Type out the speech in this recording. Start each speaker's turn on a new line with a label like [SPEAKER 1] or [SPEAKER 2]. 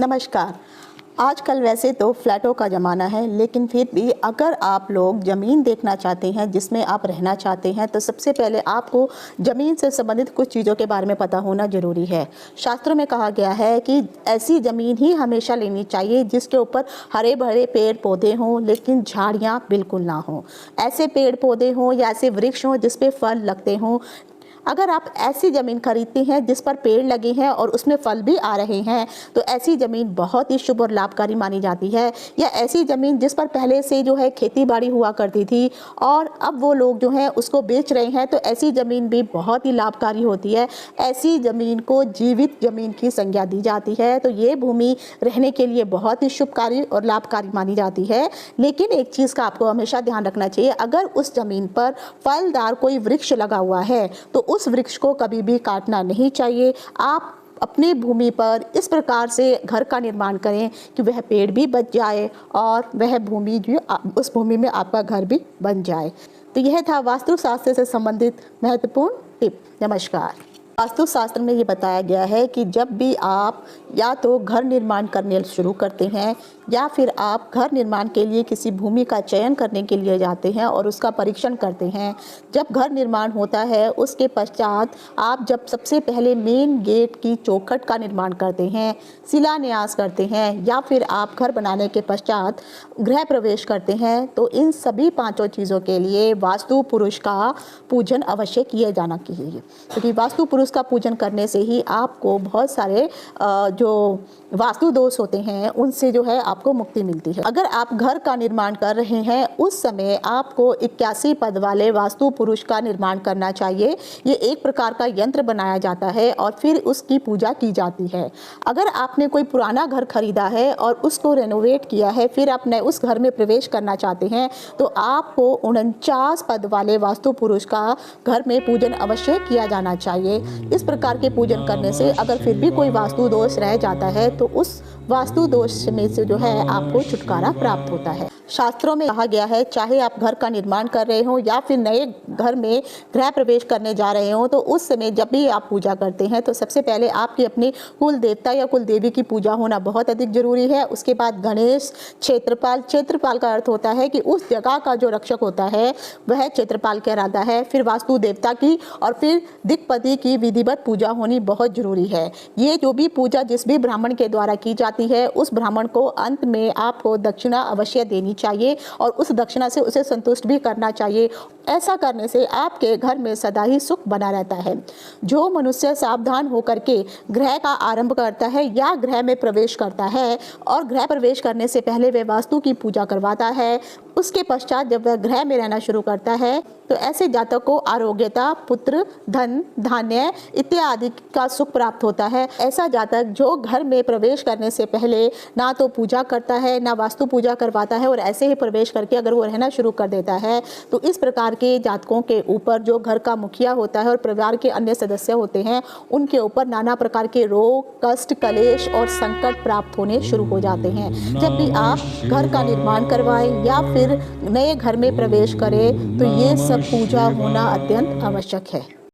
[SPEAKER 1] नमस्कार। आजकल वैसे तो फ्लैटों का ज़माना है, लेकिन फिर भी अगर आप लोग ज़मीन देखना चाहते हैं जिसमें आप रहना चाहते हैं, तो सबसे पहले आपको ज़मीन से संबंधित कुछ चीज़ों के बारे में पता होना ज़रूरी है। शास्त्रों में कहा गया है कि ऐसी ज़मीन ही हमेशा लेनी चाहिए जिसके ऊपर हरे भरे पेड़ पौधे हों, लेकिन झाड़ियाँ बिल्कुल ना हों। ऐसे पेड़ पौधे हों या ऐसे वृक्ष हों जिस पे फल लगते हों। अगर आप ऐसी ज़मीन खरीदते हैं जिस पर पेड़ लगे हैं और उसमें फल भी आ रहे हैं, तो ऐसी ज़मीन बहुत ही शुभ और लाभकारी मानी जाती है। या ऐसी ज़मीन जिस पर पहले से जो है खेती बाड़ी हुआ करती थी और अब वो लोग जो है उसको बेच रहे हैं, तो ऐसी ज़मीन भी बहुत ही लाभकारी होती है। ऐसी ज़मीन को जीवित ज़मीन की संज्ञा दी जाती है। तो ये भूमि रहने के लिए बहुत ही शुभकारी और लाभकारी मानी जाती है। लेकिन एक चीज़ का आपको हमेशा ध्यान रखना चाहिए, अगर उस ज़मीन पर फलदार कोई वृक्ष लगा हुआ है तो उस वृक्ष को कभी भी काटना नहीं चाहिए। आप अपनी भूमि पर इस प्रकार से घर का निर्माण करें कि वह पेड़ भी बच जाए और वह भूमि जो उस भूमि में आपका घर भी बन जाए। तो यह था वास्तुशास्त्र से संबंधित महत्वपूर्ण टिप। नमस्कार। वास्तुशास्त्र में ये बताया गया है कि जब भी आप या तो घर निर्माण करने शुरू करते हैं या फिर आप घर निर्माण के लिए किसी भूमि का चयन करने के लिए जाते हैं और उसका परीक्षण करते हैं, जब घर निर्माण होता है उसके पश्चात आप जब सबसे पहले मेन गेट की चौखट का निर्माण करते हैं, शिलान्यास करते हैं या फिर आप घर बनाने के पश्चात गृह प्रवेश करते हैं, तो इन सभी पांचों चीज़ों के लिए वास्तु पुरुष का पूजन अवश्य किया जाना चाहिए। क्योंकि वास्तु पुरुष का पूजन करने से ही आपको बहुत सारे जो वास्तु दोष होते हैं उनसे जो है आपको मुक्ति मिलती है। अगर आप घर का निर्माण कर रहे हैं उस समय आपको 81 पद वाले वास्तु पुरुष का निर्माण करना चाहिए। ये एक प्रकार का यंत्र बनाया जाता है और फिर उसकी पूजा की जाती है। अगर आपने कोई पुराना घर खरीदा है और उसको रेनोवेट किया है, फिर आप नए उस घर में प्रवेश करना चाहते हैं, तो आपको 49 पद वाले वास्तु पुरुष का घर में पूजन अवश्य किया जाना चाहिए। इस प्रकार के पूजन करने से अगर फिर भी कोई वास्तु दोष रह जाता है तो उस वास्तु दोष में से जो है आपको छुटकारा प्राप्त होता है। शास्त्रों में कहा गया है, चाहे आप घर का निर्माण कर रहे हो या फिर नए घर में गृह प्रवेश करने जा रहे हो, तो उस समय जब भी आप पूजा करते हैं तो सबसे पहले आपकी अपनी कुल देवता या कुल देवी की पूजा होना बहुत अधिक जरूरी है। उसके बाद गणेश, क्षेत्रपाल। क्षेत्रपाल का अर्थ होता है कि उस जगह का जो रक्षक होता है वह क्षेत्रपाल कहलाता है। फिर वास्तु देवता की और फिर दिक्पति की विधिवत पूजा होनी बहुत जरूरी है। ये जो भी पूजा जिस भी ब्राह्मण के द्वारा की जाती है, उस ब्राह्मण को अंत में आपको दक्षिणा अवश्य देनी चाहिए और उस दक्षिणा से उसे संतुष्ट भी करना चाहिए। ऐसा करने से आपके घर में सदा ही सुख बना रहता है। जो मनुष्य सावधान होकर के गृह का आरंभ करता है या गृह में प्रवेश करता है और गृह प्रवेश करने से पहले वह वास्तु की पूजा करवाता है, उसके पश्चात जब वह गृह में रहना शुरू करता है, तो ऐसे जातक को आरोग्यता, पुत्र, धन, धान्य इत्यादि का सुख प्राप्त होता है। ऐसा जातक जो घर में प्रवेश करने से पहले ना तो पूजा करता है ना वास्तु पूजा करवाता है और ऐसे ही प्रवेश करके अगर वो रहना शुरू कर देता है, तो इस प्रकार के जातकों के ऊपर जो घर का मुखिया होता है और परिवार के अन्य सदस्य होते हैं, उनके ऊपर नाना प्रकार के रोग, कष्ट, कलेश और संकट प्राप्त होने शुरू हो जाते हैं। जब भी आप घर का निर्माण करवाएं या फिर नए घर में प्रवेश करें, तो ये सब पूजा होना अत्यंत आवश्यक है।